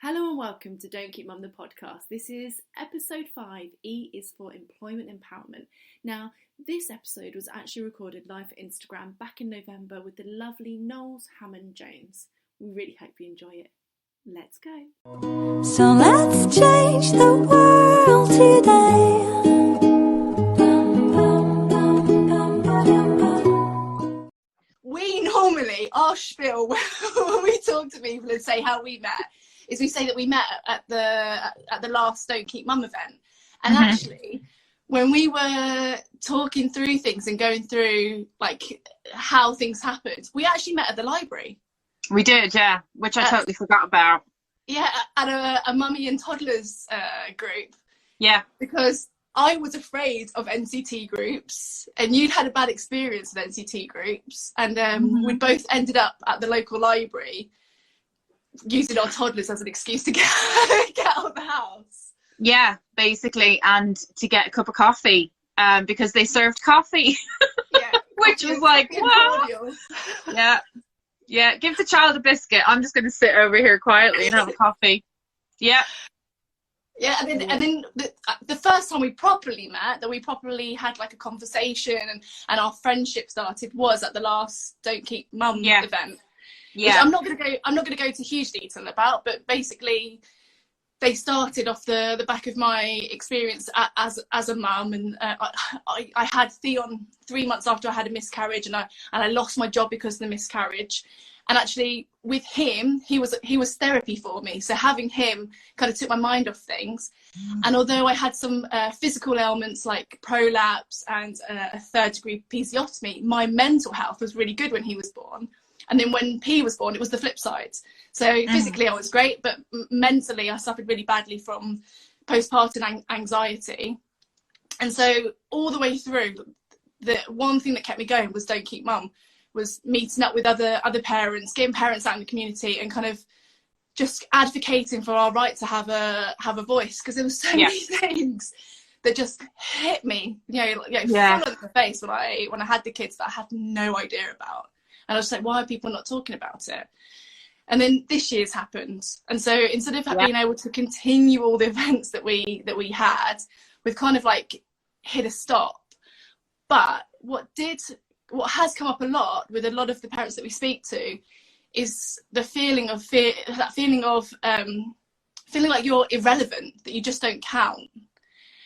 Hello and welcome to Don't Keep Mum the podcast. This is episode 5. E is for Employment Empowerment. Now, this episode was actually recorded live for Instagram back in November with the lovely Noels Hammond Jones. We really hope you enjoy it. Let's go. So let's change the world today. We normally, our spiel, when we talk to people and say how we met, is we say that we met at the last Don't Keep Mum event. And actually, when we were talking through things and going through like how things happened, we actually met at the library. We did, yeah, which I totally forgot about. Yeah, at a mummy and toddlers group. Yeah. Because I was afraid of NCT groups, and you'd had a bad experience with NCT groups, and we both ended up at the local library using our toddlers as an excuse to get out of the house. Yeah, basically, and to get a cup of coffee, because they served coffee. Yeah, which was like, wow. Yeah, give the child a biscuit. I'm just going to sit over here quietly and have a coffee. Yeah. Yeah, and then the first time we properly met, that we properly had like a conversation and our friendship started, was at the last Don't Keep Mum event. Yeah, which I'm not gonna go into huge detail about, but basically they started off the back of my experience as a mum, and I had Theon 3 months after I had a miscarriage, and I lost my job because of the miscarriage. And actually, with him, he was therapy for me. So having him kind of took my mind off things. And although I had some physical ailments like prolapse and a third-degree episiotomy, my mental health was really good when he was born. And then when P was born, it was the flip side. So physically, I was great, but mentally, I suffered really badly from postpartum anxiety. And so all the way through, the one thing that kept me going was Don't Keep Mum. Was meeting up with other parents, getting parents out in the community, and kind of just advocating for our right to have a voice, because there were so many things that just hit me, full in the face when I had the kids that I had no idea about, and I was like, why are people not talking about it? And then this year's happened, and so instead of being able to continue all the events that we had, we've kind of like hit a stop. But what has come up a lot with a lot of the parents that we speak to is the feeling of fear, that feeling of feeling like you're irrelevant, that you just don't count.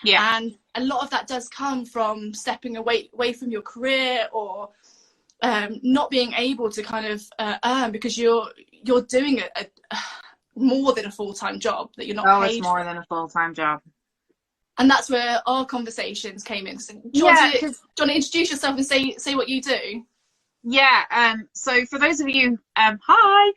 Yeah. And a lot of that does come from stepping away from your career, or not being able to kind of earn, because you're doing a more than a full-time job that you're not paid. Oh, it's more than a full-time job. And that's where our conversations came in. So do you want to introduce yourself and say what you do? Yeah. So for those of you, hi.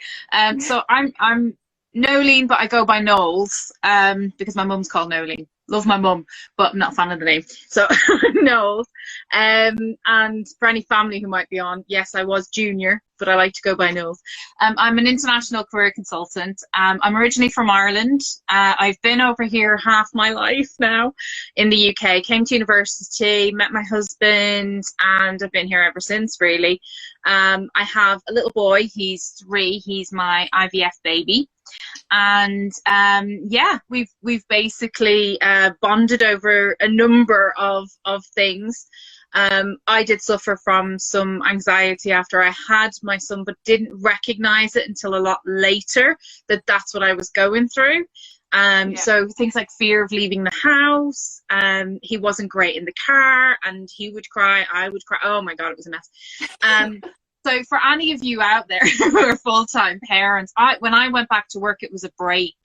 So I'm Nolene, but I go by Knowles, because my mum's called Nolene. Love my mum, but I'm not a fan of the name. So Knowles. And for any family who might be on, yes, I was junior, but I like to go by Knowles. I'm an international career consultant. I'm originally from Ireland. I've been over here half my life now in the UK. Came to university, met my husband, and I've been here ever since, really. I have a little boy. He's 3. He's my IVF baby. And we've basically bonded over a number of things. I did suffer from some anxiety after I had my son, but didn't recognize it until a lot later that that's what I was going through. So things like fear of leaving the house. He wasn't great in the car, and he would cry, I would cry. Oh my God, it was a mess. So for any of you out there who are full-time parents, when I went back to work, it was a break.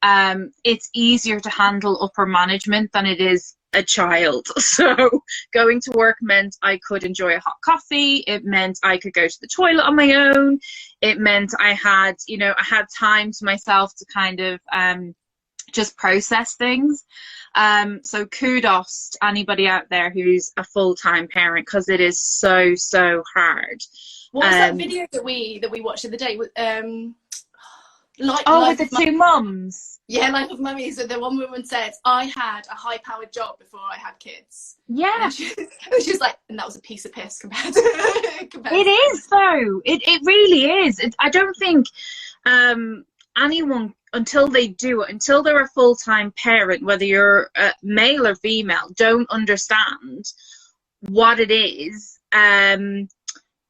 It's easier to handle upper management than it is a child. So going to work meant I could enjoy a hot coffee. It meant I could go to the toilet on my own. It meant I had time to myself to kind of just process things. So kudos to anybody out there who's a full-time parent, because it is so hard. What was that video that we watched the other day? With with the two mums. Yeah, Life of Mummy. So the one woman said, I had a high-powered job before I had kids. Yeah. And she's like, and that was a piece of piss compared to... It is, though. It really is. I don't think anyone until they do it, until they're a full-time parent, whether you're male or female, don't understand what it is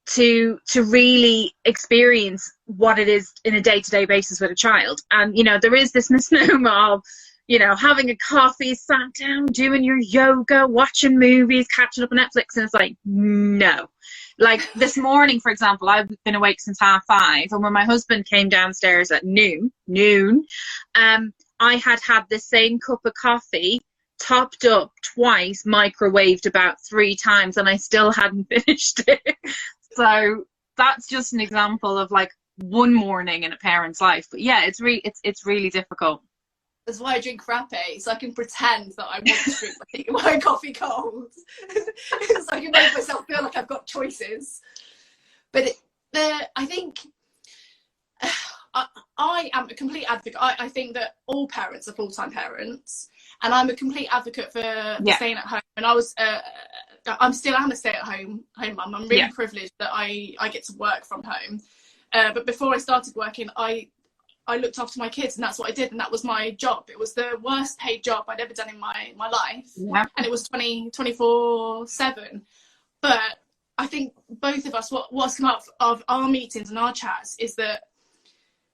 to really experience what it is in a day-to-day basis with a child. And, you know, there is this misnomer of, you know, having a coffee, sat down, doing your yoga, watching movies, catching up on Netflix, and it's like, no. Like this morning, for example, I've been awake since 5:30, and when my husband came downstairs at noon, I had the same cup of coffee, topped up twice, microwaved about 3 times, and I still hadn't finished it. So that's just an example of like one morning in a parent's life. But yeah, it's really difficult. That's why I drink frappe, so I can pretend that I want to drink my coffee cold. So I can make myself feel like I've got choices. But I think I am a complete advocate. I think that all parents are full-time parents, and I'm a complete advocate for staying at home. And I'm a stay-at-home mum. I'm really privileged that I get to work from home. But before I started working, I looked after my kids, and that's what I did, and that was my job. It was the worst paid job I'd ever done in my life, and it was 24/7. But I think both of us, what's come out of our meetings and our chats is that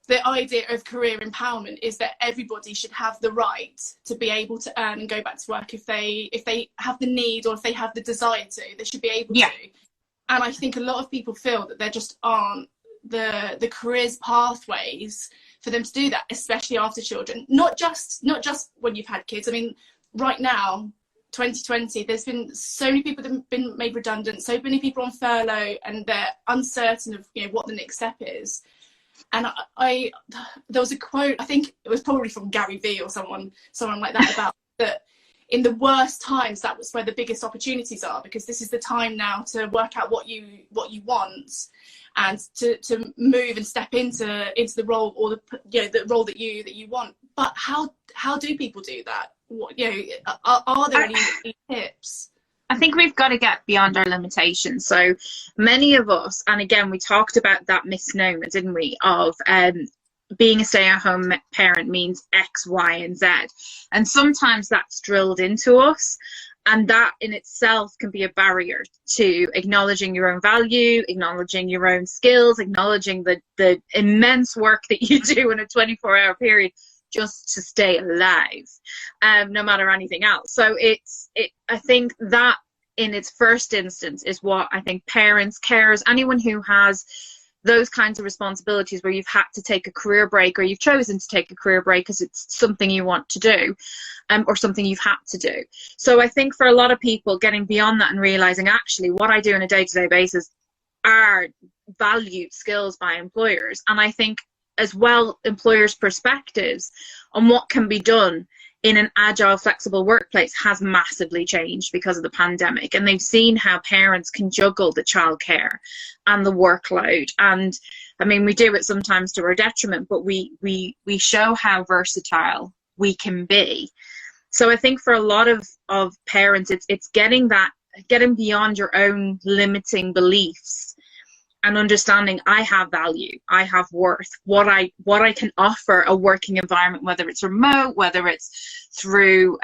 the idea of career empowerment is that everybody should have the right to be able to earn and go back to work if they have the need, or if they have the desire to, they should be able to. And I think a lot of people feel that there just aren't the careers pathways for them to do that, especially after children. Not just when you've had kids. I mean, right now, 2020, there's been so many people that have been made redundant, so many people on furlough, and they're uncertain of, you know, what the next step is. And there was a quote, I think it was probably from Gary Vee or someone like that, about that in the worst times, that was where the biggest opportunities are, because this is the time now to work out what you want, and to move and step into the role, or the role that you want. But how do people do that? What, you know, are there any tips? I think we've got to get beyond our limitations. So many of us, and again, we talked about that misnomer, didn't we, of being a stay-at-home parent means X, Y, and Z. And sometimes that's drilled into us. And that in itself can be a barrier to acknowledging your own value, acknowledging your own skills, acknowledging the immense work that you do in a 24-hour period just to stay alive, no matter anything else. So I think that in its first instance is what I think parents, carers, anyone who has those kinds of responsibilities where you've had to take a career break, or you've chosen to take a career break because it's something you want to do, or something you've had to do. So I think for a lot of people, getting beyond that and realizing actually what I do on a day-to-day basis are valued skills by employers. And I think as well, employers' perspectives on what can be done in an agile, flexible workplace has massively changed because of the pandemic. And they've seen how parents can juggle the childcare and the workload. And I mean, we do it sometimes to our detriment, but we show how versatile we can be. So I think for a lot of parents, it's getting beyond your own limiting beliefs and understanding I have value, I have worth, what I can offer a working environment, whether it's remote, whether it's through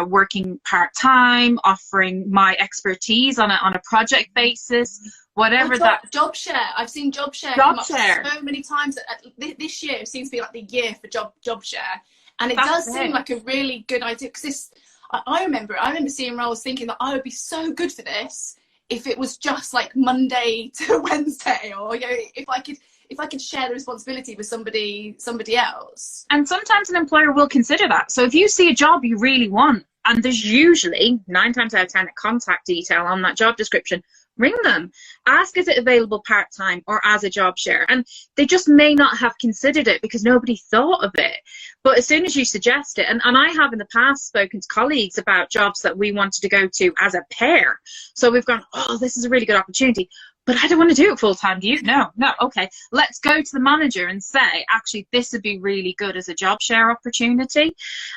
working part-time, offering my expertise on a project basis, whatever job share. I've seen job share come up so many times. This year seems to be like the year for job share, and it does seem like a really good idea, because I remember seeing roles thinking that I would be so good for this if it was just like Monday to Wednesday, or if I could share the responsibility with somebody else. And sometimes an employer will consider that. So if you see a job you really want, and there's usually 9 times out of 10 a contact detail on that job description, ring them, ask, is it available part-time or as a job share? And they just may not have considered it because nobody thought of it. But as soon as you suggest it, and I have in the past spoken to colleagues about jobs that we wanted to go to as a pair. So we've gone, oh, this is a really good opportunity, but I don't want to do it full-time. Do you? No, okay. Let's go to the manager and say, actually, this would be really good as a job share opportunity.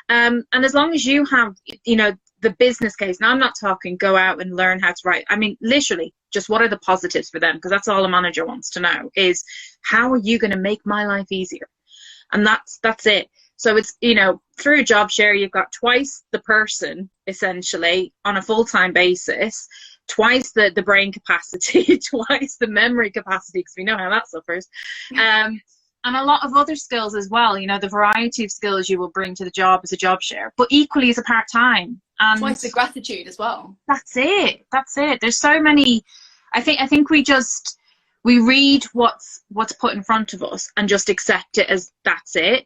And as long as you have, the business case, now I'm not talking go out and learn how to write. I mean, literally, just what are the positives for them? Because that's all a manager wants to know is, how are you going to make my life easier? and that's it. So it's, you know, through a job share, you've got twice the person essentially on a full-time basis, twice the brain capacity, twice the memory capacity, because we know how that suffers, and a lot of other skills as well. You know, the variety of skills you will bring to the job as a job share, but equally as a part-time. And twice the gratitude as well. That's it. There's so many. I think we read what's put in front of us and just accept it as that's it.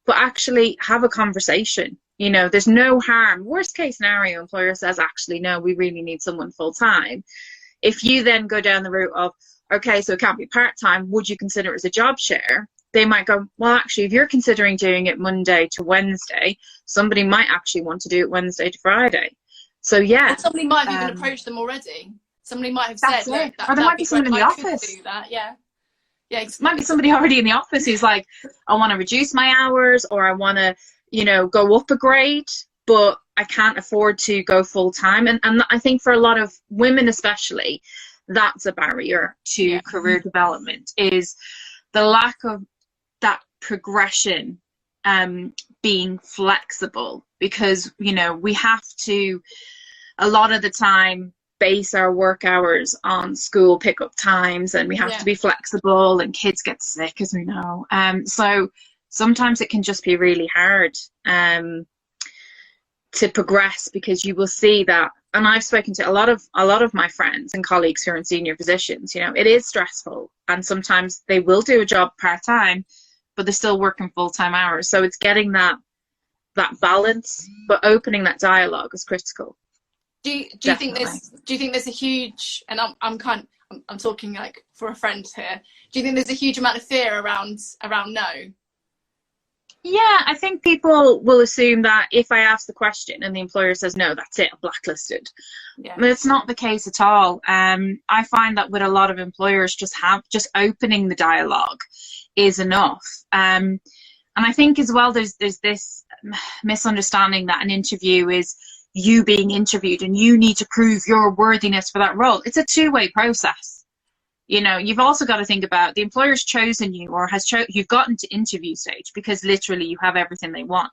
But actually have a conversation. You know, there's no harm. Worst case scenario, employer says, actually, no, we really need someone full time. If you then go down the route of, okay, so it can't be part-time, would you consider it as a job share? They might go, well, actually, if you're considering doing it Monday to Wednesday, somebody might actually want to do it Wednesday to Friday. So, yeah. Or somebody might have even approached them already. Somebody might have said, look, or there might be someone in the office. Do that. Yeah. Yeah, exactly. Might be somebody already in the office who's like, I want to reduce my hours, or I want to, you know, go up a grade, but I can't afford to go full time. And I think for a lot of women especially, that's a barrier to career development, is the lack of that progression, being flexible, because, you know, we have to a lot of the time base our work hours on school pickup times, and we have to be flexible, and kids get sick, as we know. So sometimes it can just be really hard to progress, because you will see that, and I've spoken to a lot of my friends and colleagues who are in senior positions, you know, it is stressful, and sometimes they will do a job part-time, but they're still working full-time hours. So it's getting that balance, but opening that dialogue is critical. Do you think there's a huge, and I'm talking like for a friend here, do you think there's a huge amount of fear around no? Yeah, I think people will assume that if I ask the question and the employer says no, that's it, I'm blacklisted. Yeah. But it's not the case at all. I find that with a lot of employers, just opening the dialogue is enough. And I think as well, there's this misunderstanding that an interview is you being interviewed and you need to prove your worthiness for that role. It's a two-way process. You know, you've also got to think about the employer's chosen you, or you've gotten to interview stage because literally you have everything they want,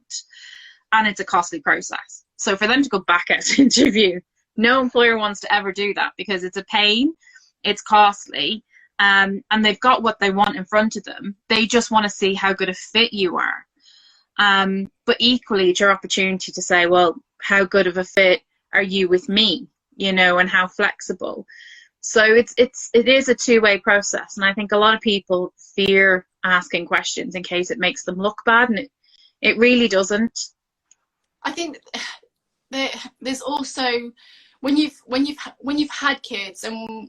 and it's a costly process. So for them to go back out to interview, no employer wants to ever do that, because it's a pain, it's costly, and they've got what they want in front of them. They just want to see how good a fit you are. But equally, it's your opportunity to say, well, how good of a fit are you with me, you know, and how flexible. So it is a two-way process, and I think a lot of people fear asking questions in case it makes them look bad, and it really doesn't. I think there's also when you've had kids, and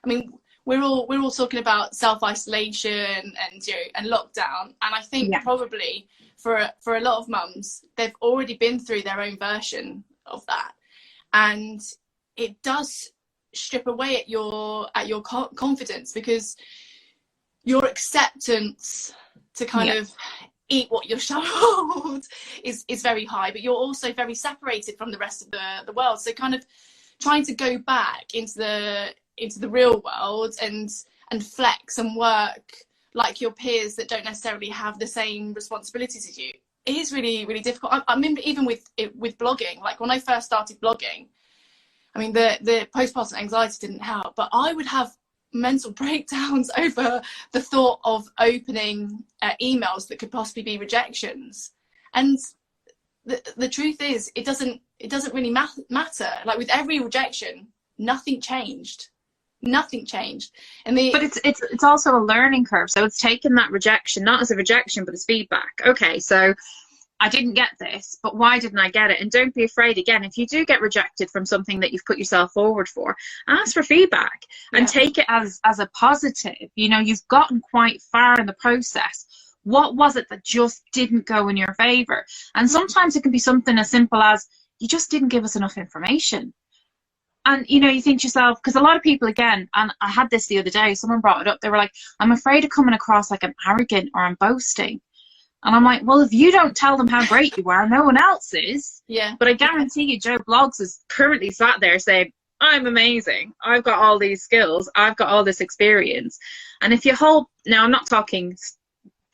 I mean we're all talking about self-isolation and and lockdown, and I think probably for a lot of mums, they've already been through their own version of that, and it does strip away at your confidence, because your acceptance to kind of eat what you're shown is very high, but you're also very separated from the rest of the world. So kind of trying to go back into the real world and flex and work like your peers that don't necessarily have the same responsibilities as you, it is really, really difficult. I remember even with blogging, like when I first started blogging, I mean, the postpartum anxiety didn't help, but I would have mental breakdowns over the thought of opening emails that could possibly be rejections. And the truth is, it doesn't really matter. Like with every rejection, nothing changed. But it's also a learning curve. So it's taken that rejection not as a rejection, but as feedback. Okay, so I didn't get this, but why didn't I get it? And don't be afraid, again, if you do get rejected from something that you've put yourself forward for, ask for feedback and take it as a positive. You know, you've gotten quite far in the process. What was it that just didn't go in your favor? And sometimes it can be something as simple as, you just didn't give us enough information. And, you know, you think to yourself, because a lot of people, again, and I had this the other day, someone brought it up, they were like, I'm afraid of coming across like I'm arrogant or I'm boasting. And I'm like, well, if you don't tell them how great you are, no one else is. Yeah. But I guarantee you, Joe Bloggs is currently sat there saying, I'm amazing. I've got all these skills. I've got all this experience. And if you hold, now I'm not talking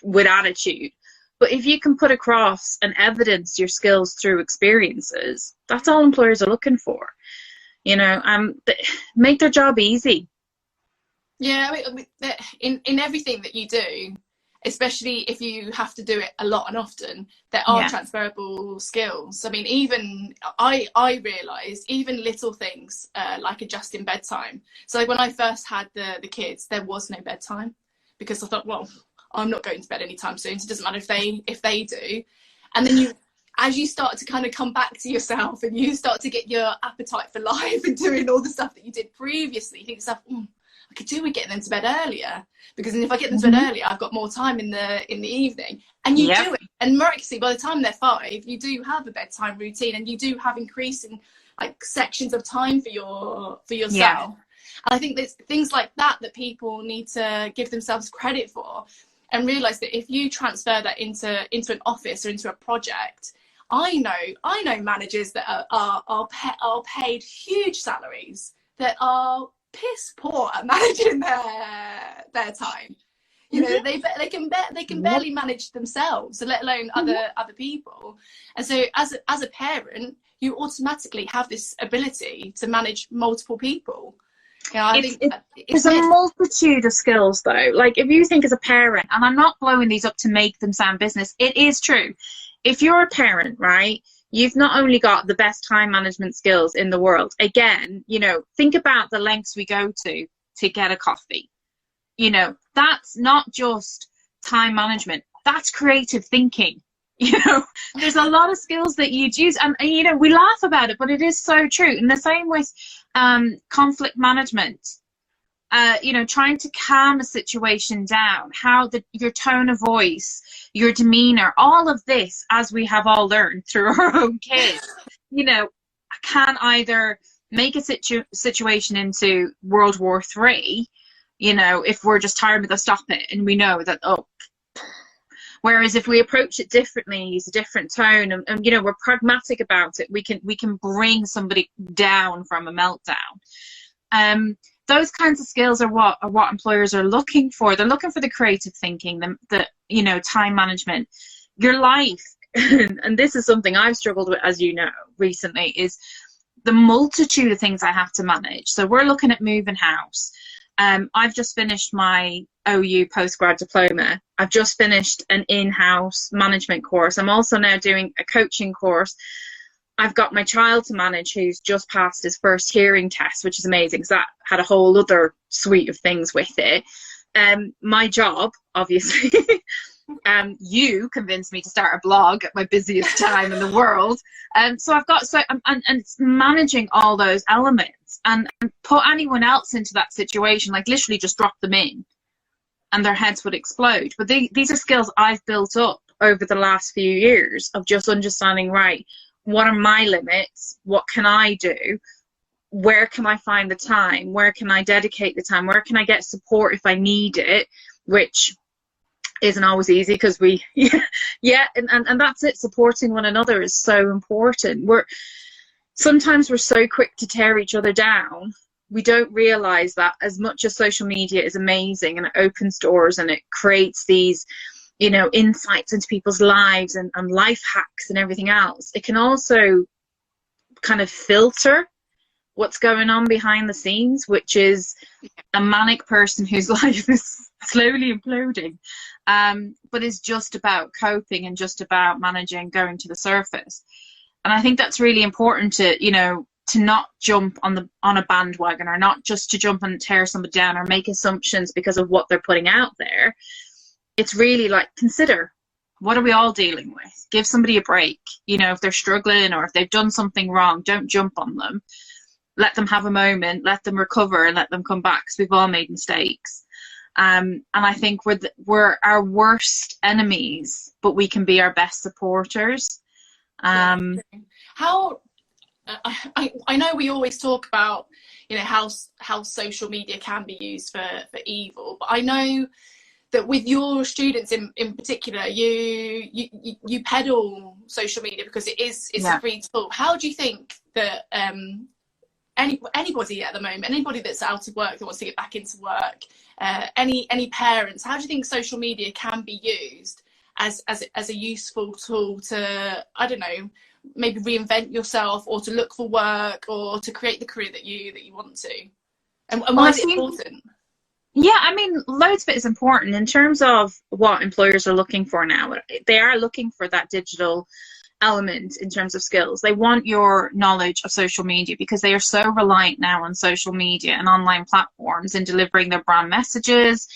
with attitude, But if you can put across and evidence your skills through experiences, that's all employers are looking for. Make their job easy. Yeah, in everything that you do, especially if you have to do it a lot and often, there are transferable skills. I mean, even I realised even little things like adjusting bedtime. So when I first had the kids, there was no bedtime, because I thought, well, I'm not going to bed anytime soon, so it doesn't matter if they do. And then as you start to kind of come back to yourself and you start to get your appetite for life and doing all the stuff that you did previously, you think to yourself, I could do with getting them to bed earlier, because if I get them to bed earlier, I've got more time in the evening. And you do it, and miraculously, by the time they're 5, you do have a bedtime routine, and you do have increasing like sections of time for yourself. Yeah. And I think there's things like that people need to give themselves credit for, and realise that if you transfer that into an office or into a project, I know managers that are paid huge salaries that are piss poor at managing their time. They can barely manage themselves, let alone other people. And so as a parent, you automatically have this ability to manage multiple people. I think there's a multitude of skills though. Like, if you think as a parent, and I'm not blowing these up to make them sound business, it is true. If you're a parent, right, you've not only got the best time management skills in the world. Again, think about the lengths we go to get a coffee. That's not just time management. That's creative thinking. There's a lot of skills that you'd use, and we laugh about it, but it is so true. And the same with conflict management. Trying to calm a situation down, how your tone of voice, your demeanor, all of this, as we have all learned through our own kids, can either make a situation into World War III, if we're just tired of the stop it, and we know that, whereas if we approach it differently, use a different tone, and we're pragmatic about it, we can bring somebody down from a meltdown. Those kinds of skills are what employers are looking for. They're looking for the creative thinking, the time management, your life. And this is something I've struggled with, as you know, recently, is the multitude of things I have to manage. So we're looking at moving house. I've just finished my OU postgrad diploma. I've just finished an in-house management course. I'm also now doing a coaching course. I've got my child to manage who's just passed his first hearing test, which is amazing because that had a whole other suite of things with it. My job, obviously, you convinced me to start a blog at my busiest time in the world. So I've got, and it's managing all those elements, and put anyone else into that situation, like literally just drop them in and their heads would explode. But these are skills I've built up over the last few years of just understanding, right, what are my limits? What can I do? Where can I find the time? Where can I dedicate the time? Where can I get support if I need it? Which isn't always easy because and that's it. Supporting one another is so important. Sometimes we're so quick to tear each other down. We don't realize that as much as social media is amazing and it opens doors and it creates these insights into people's lives and life hacks and everything else, it can also kind of filter what's going on behind the scenes, which is a manic person whose life is slowly imploding, but is just about coping and just about managing going to the surface. And I think that's really important to not jump on a bandwagon, or not just to jump and tear somebody down or make assumptions because of what they're putting out there. It's really like, consider, what are we all dealing with? Give somebody a break. If they're struggling or if they've done something wrong, don't jump on them. Let them have a moment, let them recover, and let them come back, because we've all made mistakes. And I think we're our worst enemies, but we can be our best supporters. How I know we always talk about how social media can be used for evil, but I know that with your students in particular, you peddle social media because it's a free tool. How do you think that anybody at the moment, anybody that's out of work that wants to get back into work, any parents, how do you think social media can be used as a useful tool to, I don't know, maybe reinvent yourself, or to look for work, or to create the career that you want to? And why is it important? Yeah, I mean, loads of it is important in terms of what employers are looking for now. They are looking for that digital element in terms of skills. They want your knowledge of social media, because they are so reliant now on social media and online platforms in delivering their brand messages,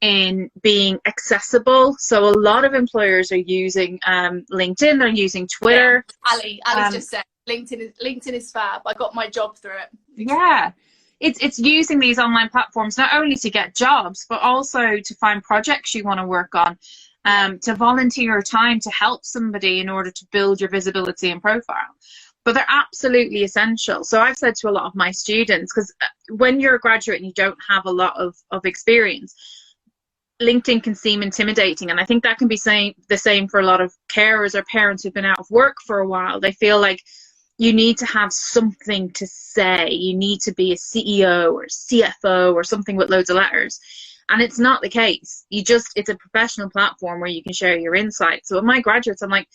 in being accessible. So a lot of employers are using LinkedIn, they're using Twitter. Yeah. Ali's just said LinkedIn is fab. I got my job through it. Yeah. It's using these online platforms not only to get jobs, but also to find projects you want to work on, to volunteer your time to help somebody in order to build your visibility and profile. But they're absolutely essential. So I've said to a lot of my students, because when you're a graduate and you don't have a lot of experience, LinkedIn can seem intimidating. And I think that can be the same for a lot of carers or parents who've been out of work for a while. They feel like you need to have something to say. You need to be a CEO or CFO or something with loads of letters. And it's not the case. It's a professional platform where you can share your insights. So with my graduates, I'm like,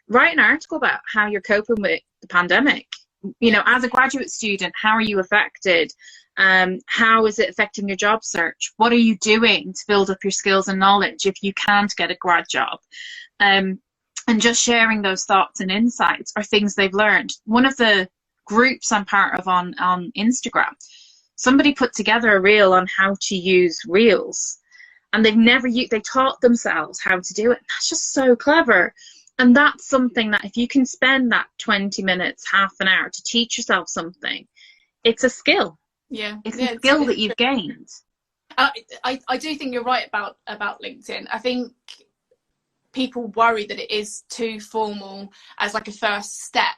write an article about how you're coping with the pandemic. You know, as a graduate student, how are you affected? How is it affecting your job search? What are you doing to build up your skills and knowledge if you can't get a grad job? And just sharing those thoughts and insights are things they've learned. One of the groups I'm part of on Instagram, somebody put together a reel on how to use reels, and they taught themselves how to do it. That's just so clever. And that's something that if you can spend that 20 minutes, half an hour to teach yourself something, it's a skill. Yeah. It's a skill that you've gained. I do think you're right about LinkedIn. I think people worry that it is too formal as like a first step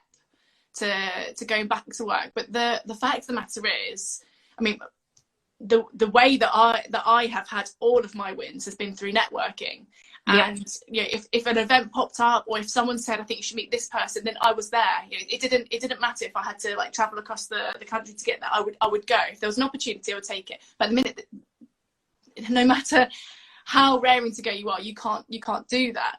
to going back to work. But the fact of the matter is, I mean, the way that I have had all of my wins has been through networking. Yeah. And you know, if an event popped up, or if someone said, I think you should meet this person, then I was there. You know, it didn't matter if I had to like travel across the country to get there. I would go. If there was an opportunity, I would take it. But the minute no matter how raring to go you are, you can't do that.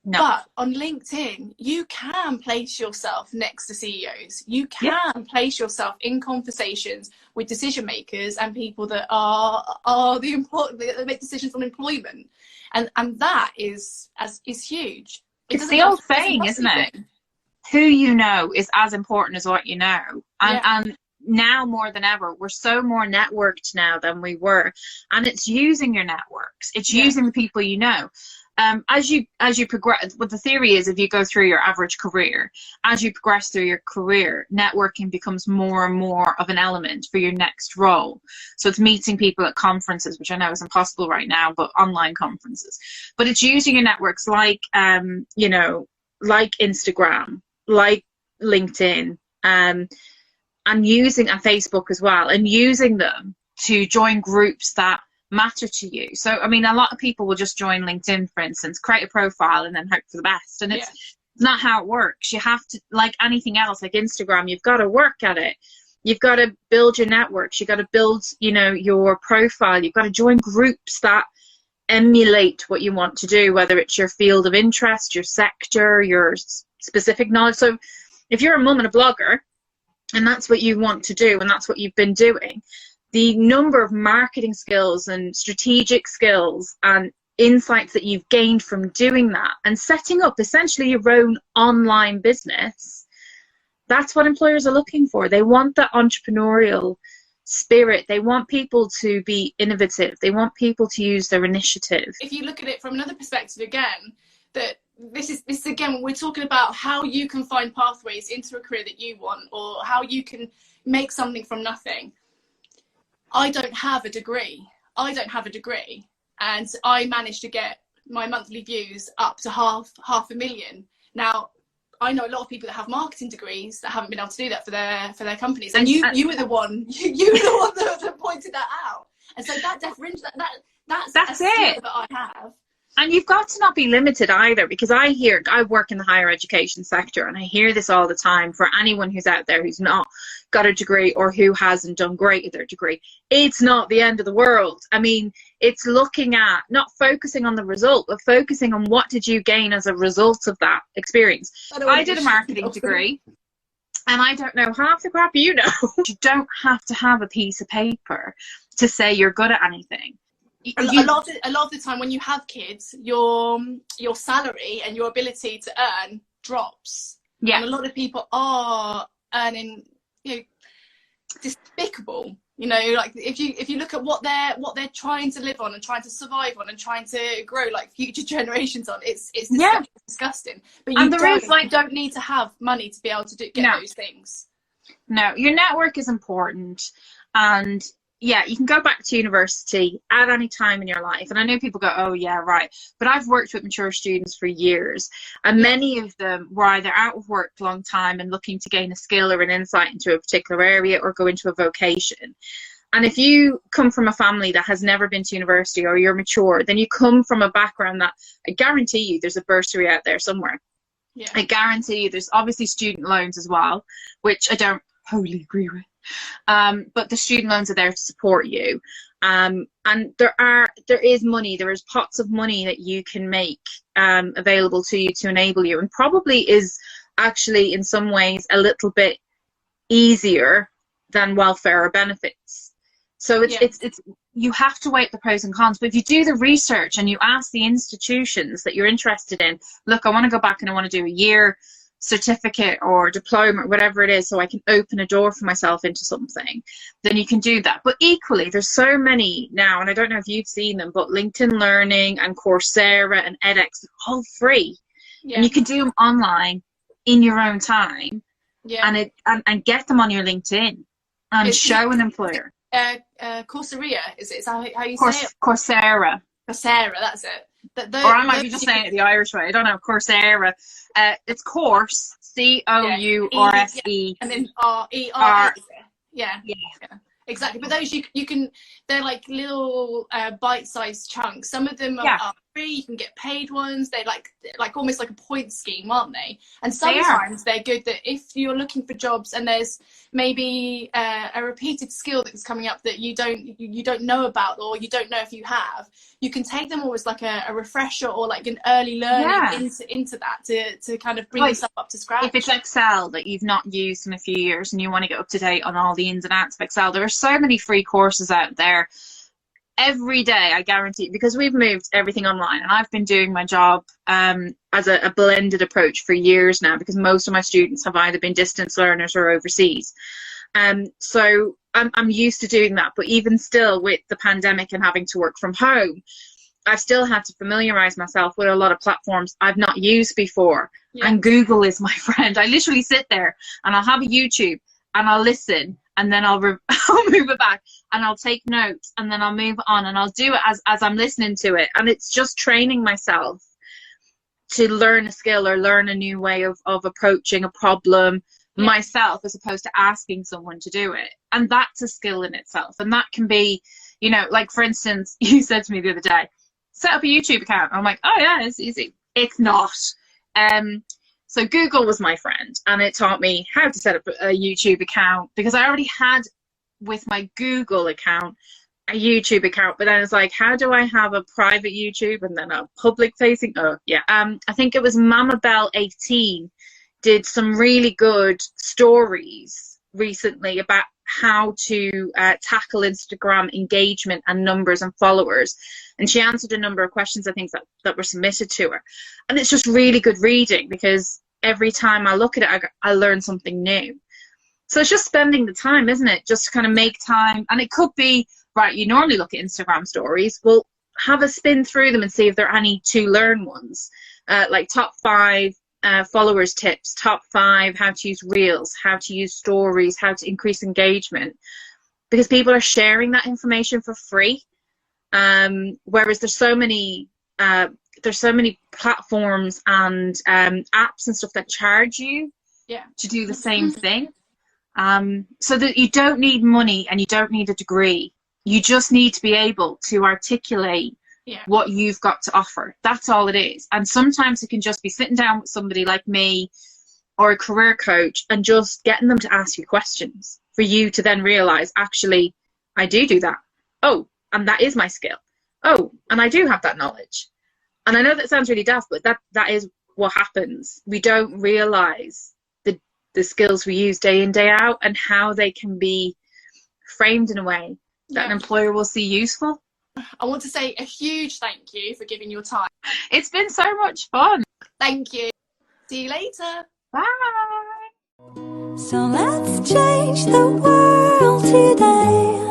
No. But on LinkedIn, you can place yourself next to CEOs. You can place yourself in conversations with decision makers and people that are that make decisions on employment, and that is huge. It's the old saying, isn't it? Who you know is as important as what you know, and now more than ever, we're so more networked now than we were, and it's using your networks. It's using the people you know. As you progress, what the theory is, if you go through your average career, as you progress through your career, networking becomes more and more of an element for your next role. So it's meeting people at conferences, which I know is impossible right now, but online conferences. But it's using your networks like like Instagram, like LinkedIn, and using Facebook as well, and using them to join groups that matter to you. So I mean, a lot of people will just join LinkedIn, for instance, create a profile and then hope for the best, and it's not how it works. You have to, like anything else, like Instagram, you've got to work at it. You've got to build your networks, you've got to build your profile, you've got to join groups that emulate what you want to do, whether it's your field of interest, your sector, your specific knowledge. So if you're a mum and a blogger and that's what you want to do and that's what you've been doing, the number of marketing skills and strategic skills and insights that you've gained from doing that and setting up essentially your own online business, that's what employers are looking for. They want that entrepreneurial spirit. They want people to be innovative. They want people to use their initiative. If you look at it from another perspective again, that this is again, we're talking about how you can find pathways into a career that you want, or how you can make something from nothing. I don't have a degree, and I managed to get my monthly views up to half a million. Now, I know a lot of people that have marketing degrees that haven't been able to do that for their companies, and you were the one that pointed that out. And so that's a skill it that I have. And you've got to not be limited either, because I work in the higher education sector, and I hear this all the time for anyone who's out there who's not got a degree or who hasn't done great at their degree. It's not the end of the world. I mean, it's looking at not focusing on the result, but focusing on what did you gain as a result of that experience. I did a marketing degree, and I don't know half the crap you know. You don't have to have a piece of paper to say you're good at anything. A lot of the time when you have kids, your salary and your ability to earn drops. Yeah. And a lot of people are earning, despicable. Like if you look at what they're trying to live on and trying to survive on and trying to grow like future generations on, it's disgusting. But you don't need to have money to be able to get those things. No, your network is important, and yeah, you can go back to university at any time in your life. And I know people go, oh, yeah, right. But I've worked with mature students for years. And many of them were either out of work a long time and looking to gain a skill or an insight into a particular area or go into a vocation. And if you come from a family that has never been to university or you're mature, then you come from a background that I guarantee you there's a bursary out there somewhere. Yeah. I guarantee you there's obviously student loans as well, which I don't wholly agree with. But the student loans are there to support you, and there is money, there is pots of money that you can make available to you to enable you, and probably is actually in some ways a little bit easier than welfare or benefits. So it's you have to weigh the pros and cons. But if you do the research and you ask the institutions that you're interested in, look, I want to go back and I want to do a year certificate or diploma or whatever it is so I can open a door for myself into something, then you can do that. But equally, there's so many now, and I don't know if you've seen them, but LinkedIn Learning and Coursera and edX, all free. And you can do them online in your own time, and get them on your LinkedIn and show an employer. Coursera, is that how you say it? Coursera, that's it. Or I might be just saying it the Irish way. I don't know. Coursera. It's course, COURSE, and then RER. Yeah. Exactly. But those you can. They're like little bite-sized chunks. Some of them are free. You can get paid ones. They're like almost like a point scheme, aren't they? And sometimes they're good that if you're looking for jobs and there's maybe a repeated skill that's coming up that you don't know about, or you don't know if you have, you can take them almost like a refresher or like an early learning into that to kind of bring yourself up to scratch. If it's Excel that you've not used in a few years and you want to get up to date on all the ins and outs of Excel, there are so many free courses out there. Every day, I guarantee, because we've moved everything online, and I've been doing my job as a blended approach for years now, because most of my students have either been distance learners or overseas. So I'm used to doing that. But even still, with the pandemic and having to work from home, I've still had to familiarize myself with a lot of platforms I've not used before. And Google is my friend. I literally sit there and I'll have a YouTube and I'll listen, and then I'll move it back and I'll take notes, and then I'll move on, and I'll do it as I'm listening to it. And it's just training myself to learn a skill or learn a new way of approaching a problem myself, as opposed to asking someone to do it. And that's a skill in itself. And that can be, like for instance, you said to me the other day, set up a YouTube account. I'm like, oh yeah, it's easy. It's not. So Google was my friend, and it taught me how to set up a YouTube account, because I already had with my Google account a YouTube account, but then it's like, how do I have a private YouTube and then a public facing? I think it was Mama Bell 18 did some really good stories recently about how to tackle Instagram engagement and numbers and followers, and she answered a number of questions I think that were submitted to her, and it's just really good reading, because every time I look at it I learn something new. So it's just spending the time, isn't it? Just to kind of make time. And it could be, right, you normally look at Instagram stories, well, have a spin through them and see if there are any to learn ones, like top 5 followers tips, top 5 how to use reels, how to use stories, how to increase engagement, because people are sharing that information for free. Whereas there's so many platforms and apps and stuff that charge you to do the same thing. So that you don't need money and you don't need a degree. You just need to be able to articulate what you've got to offer. That's all it is. And sometimes it can just be sitting down with somebody like me or a career coach and just getting them to ask you questions for you to then realize, actually, I do that. Oh, and that is my skill. oh, and I do have that knowledge. And I know that sounds really daft, but that is what happens. We don't realise the skills we use day in, day out, and how they can be framed in a way that an employer will see useful. I want to say a huge thank you for giving your time. It's been so much fun. Thank you. See you later. Bye. So let's change the world today.